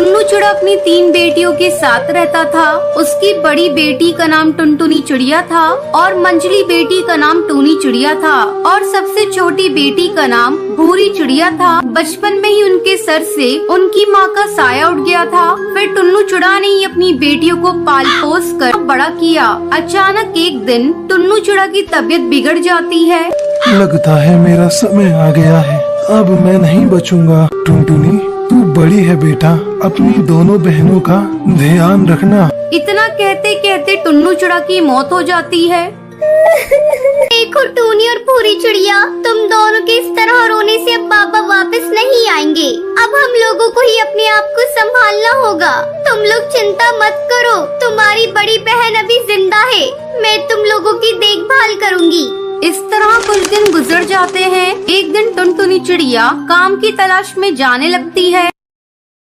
टुन्नू चिड़ा अपनी 3 बेटियों के साथ रहता था। उसकी बड़ी बेटी का नाम टुनटुनी चिड़िया था और मंझली बेटी का नाम टूनी चिड़िया था और सबसे छोटी बेटी का नाम भूरी चिड़िया था। बचपन में ही उनके सर से उनकी माँ का साया उठ गया था। फिर टुन्नू चिड़ा ने ही अपनी बेटियों को पाल पोस कर बड़ा किया। अचानक एक दिन टुन्नू चिड़ा की तबीयत बिगड़ जाती है। लगता है मेरा समय आ गया है, अब मैं नहीं बचूंगा। टुनटुनी तू बड़ी है बेटा, अपनी दोनों बहनों का ध्यान रखना। इतना कहते कहते टुन्नू चिड़ा की मौत हो जाती है। देखो टूनी और भूरी चिड़िया, तुम दोनों के इस तरह रोने से अब पापा वापस नहीं आएंगे। अब हम लोगों को ही अपने आप को संभालना होगा। तुम लोग चिंता मत करो, तुम्हारी बड़ी बहन अभी जिंदा है। मैं तुम लोगों की देखभाल करूंगी। इस तरह कुछ दिन गुजर जाते हैं। एक दिन टुनटुनी चिड़िया काम की तलाश में जाने लगती है।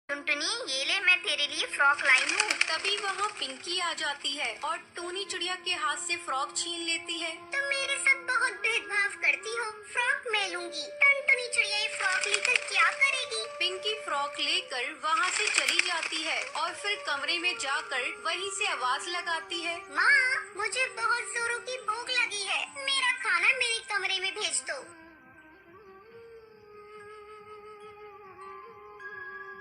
टुनटुनी, ये ले, मैं तेरे लिए फ्रॉक लाई हूँ। तभी वहाँ पिंकी आ जाती है और टूनी चिड़िया के हाथ से फ्रॉक छीन लेती है। तुम मेरे साथ बहुत भेदभाव करती हो। फ्रॉक मैं लूंगी। टुनटुनी चिड़िया ये फ्रॉक लेकर क्या करेगी? पिंकी फ्रॉक लेकर वहाँ से चली जाती है और फिर कमरे में जाकर वहीं से आवाज लगाती है, माँ, मुझे बहुत जोरों की भूख लगी है। मेरा खाना मेरे कमरे में भेज दो।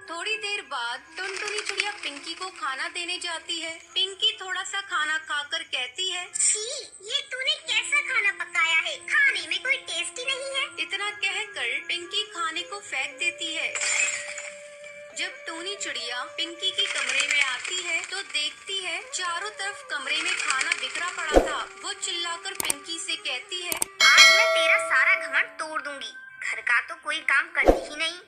थोड़ी देर बाद टुनटुनी चिड़िया पिंकी को खाना देने जाती है। पिंकी थोड़ा सा खाना खाकर कहती है, छी, ये तूने कैसा खाना पकाया है? खाने में कोई टेस्ट ही नहीं है। इतना कहकर पिंकी खाने को फेंक देती है। जब टूनी चिड़िया पिंकी के कमरे में आती है तो देखती है चारों तरफ कमरे में खाना बिखरा पड़ा था। वो चिल्लाकर पिंकी से कहती है, आज मैं तेरा सारा घमंड तोड़ दूंगी। घर का तो कोई काम करती ही नहीं।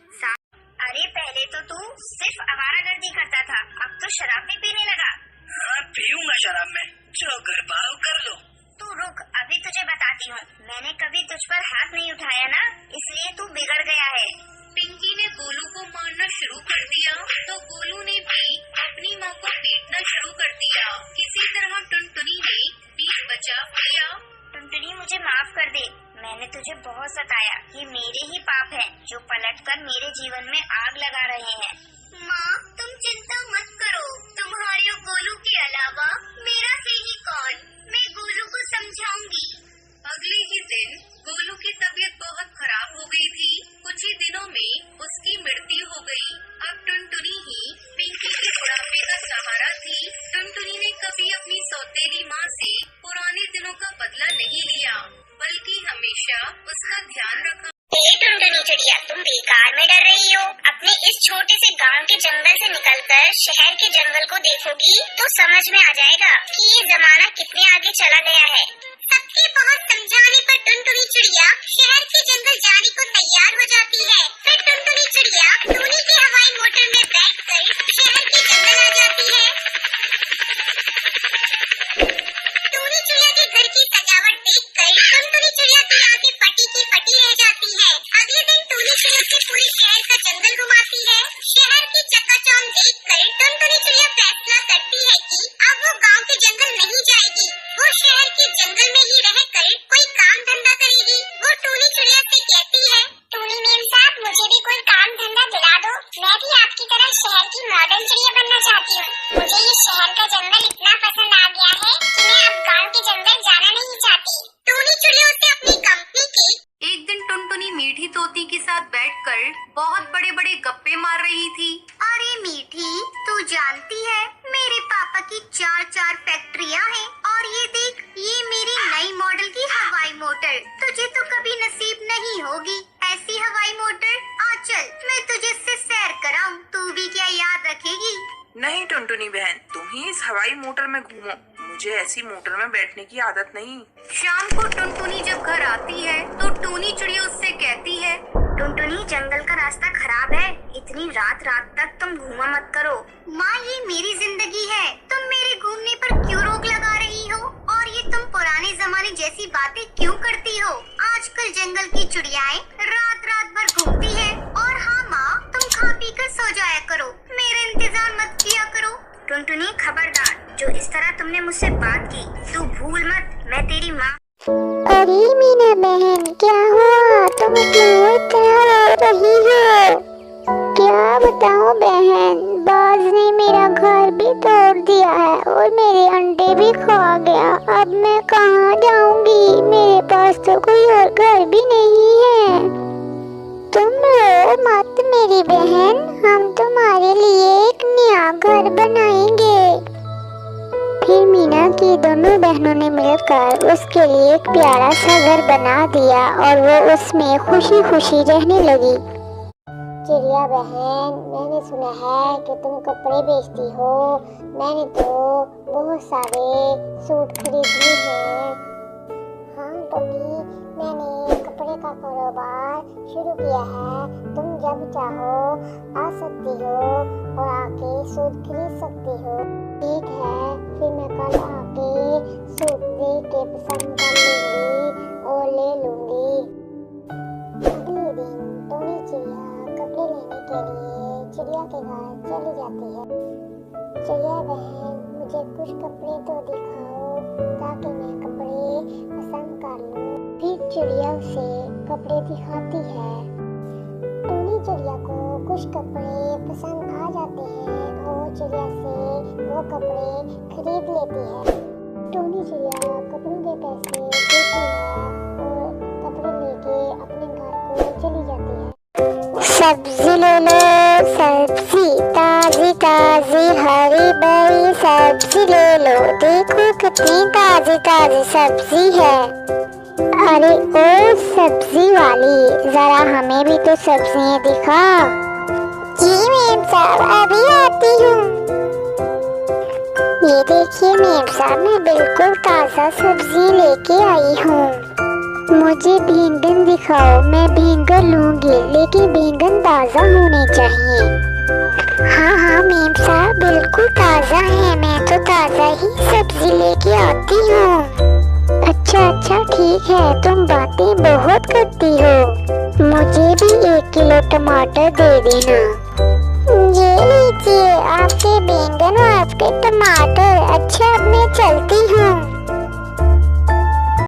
अरे पहले तो तू सिर्फ आवारागर्दी करता था, अब तो शराब भी पीने लगा। हाँ, पीऊंगा शराब में, जो कर पाओ कर लो। तू रुक, अभी तुझे बताती हूँ। मैंने कभी तुझ पर हाथ नहीं उठाया ना, इसलिए तू बिगड़ गया है। पिंकी ने गोलू को मारना शुरू कर दिया तो गोलू ने भी अपनी माँ को पीटना शुरू कर दिया। किसी तरह टुनटुनी ने बीच बचाव किया। टुनटुनी, मुझे माफ कर दे, मैंने तुझे बहुत सताया। ये मेरे ही पाप हैं जो पलटकर मेरे जीवन में आग लगा रहे हैं। माँ, तुम चिंता मत करो, तुम्हारे और गोलू के अलावा मेरा सही कौन? मैं गोलू को समझाऊंगी। अगले ही दिन गोलू की तबीयत बहुत खराब हो गई थी। कुछ ही दिनों में उसकी मृत्यु हो गई। अब टुनटुनी ही पिंकी के बुढ़ापे का सहारा थी। टुनटुनी ने कभी अपनी सौतेली माँ से पुराने दिनों का बदला नहीं लिया, बल्कि हमेशा उसका ध्यान रखा। टुनटुनी चिड़िया, तुम बेकार में डर रही हो। अपने इस छोटे से गांव के जंगल से निकलकर शहर के जंगल को देखोगी तो समझ में आ जाएगा कि ये जमाना कितने आगे चला गया है। सबके बहुत समझाने पर टुनटुनी चिड़िया शहर के जंगल जाने को तैयार हो जाती है। फिर टुनटुनी चिड़िया टूनी के हवाई मोटर में बैठकर शहर के जंगल आ जाती है। टूनी चिड़िया के घर की सजावट देखकर टुनटुनी चिड़िया की आंखें फटी की फटी रह जाती है। अगले दिन टूनी चिड़िया से पूरे शहर का जंगल घुमाती है। शहर की चकाचौंध देखकर टुनटुनी चिड़िया फैसला करती है कि अब वो गांव के जंगल नहीं जाएगी। वो शहर के जंगल में ही रहकर कोई काम धंधा करेगी। वो टूनी चिड़िया से कहती है, टूनी मेम साहब, मुझे भी कोई काम धंधा दिला दो। मैं भी आपकी तरह शहर की मॉडर्न चिड़िया बनना चाहती हूँ। मुझे ये शहर का जंगल इतना पसंद आ गया है कि मैं अब गाँव के जंगल जाना नहीं चाहती। टूनी चिड़िया उसे अपनी कंपनी की। एक दिन टुनटुनी मीठी तोती के साथ बैठकर बहुत बड़े बड़े गप्पे मार रही थी। अरे मीठी, तू जानती है मेरे पापा की 4 फैक्ट्रियाँ हैं और ये देख, ये मेरी नई मॉडल की हवाई मोटर। तुझे तो कभी नसीब नहीं होगी ऐसी हवाई मोटर। आ चल, मैं तुझे इससे सैर कराऊं, तू भी क्या याद रखेगी? नहीं टुनटुनी बहन, तुम ही इस हवाई मोटर में घूमो, मुझे ऐसी मोटर में बैठने की आदत नहीं। शाम को टुनटुनी जब घर आती है तो टूनी चिड़िया उससे कहती है, टुनटुनी, जंगल का रास्ता खराब है, इतनी रात तक तुम घूमा मत करो। माँ, ये मेरी जिंदगी है, तुम मेरे घूमने पर क्यों रोक लगा रही हो? और ये तुम पुराने जमाने जैसी बातें क्यों करती हो? आजकल जंगल की चिड़ियाएं रात भर घूमती है। और हाँ माँ, तुम खा पी कर सो जाया करो, मेरा इंतजार मत किया करो। टुनटुनी, खबरदार, जो इस तरह तुमने मुझसे बात की, तू भूल मत, मैं तेरी माँ। अरे मीना बहन, क्या हुआ? तुम क्यों इतना रो रही हो? क्या बताऊं बहन, भी तोड़ दिया है और मेरे अंडे भी खा गया। अब मैं कहाँ जाऊंगी? मेरे पास तो कोई और घर भी नहीं है। तुम रो मत मेरी बहन, हम तुम्हारे लिए एक नया घर बनाएंगे। फिर मीना की दोनों बहनों ने मिलकर उसके लिए एक प्यारा सा घर बना दिया और वो उसमें खुशी खुशी रहने लगी। चिड़िया बहन, मैंने सुना है कि तुम कपड़े बेचती हो। मैंने तो बहुत सारे सूट खरीद लिए हैं। हाँ टोनी, मैंने कपड़े का कारोबार शुरू किया है। तुम जब चाहो आ सकती हो और आके सूट खरीद सकती हो। ठीक है, फिर मैं कल आके सूट देख के पसंद कर लूंगी और ले लूंगी। अगले दिन टोनी चिड़िया कपड़े लेने के लिए चिड़िया के घर चली जाती है। चिड़िया बहन, मुझे कुछ कपड़े तो दिखाओ ताकि मैं कपड़े पसंद कर लूं। फिर चिड़िया उसे कपड़े दिखाती है। टोनी चिड़िया को कुछ कपड़े पसंद आ जाते हैं और चिड़िया से वो कपड़े खरीद लेती है। टोनी चिड़िया कपड़ों के पैसे देती है और कपड़े लेके अपने घर को चली जाती है। सब्जी ले लो, सब्जी ताजी ताजी हरी भरी सब्जी ले लो। देखो कितनी ताजी ताजी सब्जी है। अरे ओ सब्जी वाली, जरा हमें भी तो सब्जियां दिखा। जी मेम साहब, अभी आती हूँ। ये देखिए मेम साहब, मैं बिल्कुल ताजा सब्जी लेके आई हूँ। मुझे बैंगन दिखाओ, मैं बैंगन लूंगी, लेकिन बैंगन ताजा होने चाहिए। हाँ हाँ मेम साहब, बिल्कुल ताजा है। मैं तो ताजा ही सब्जी लेके आती हूँ। अच्छा ठीक है, तुम बातें बहुत करती हो। मुझे भी 1 किलो टमाटर दे देना। ये लीजिए आपके बैंगन और आपके टमाटर। अच्छा अब मैं चलती हूँ।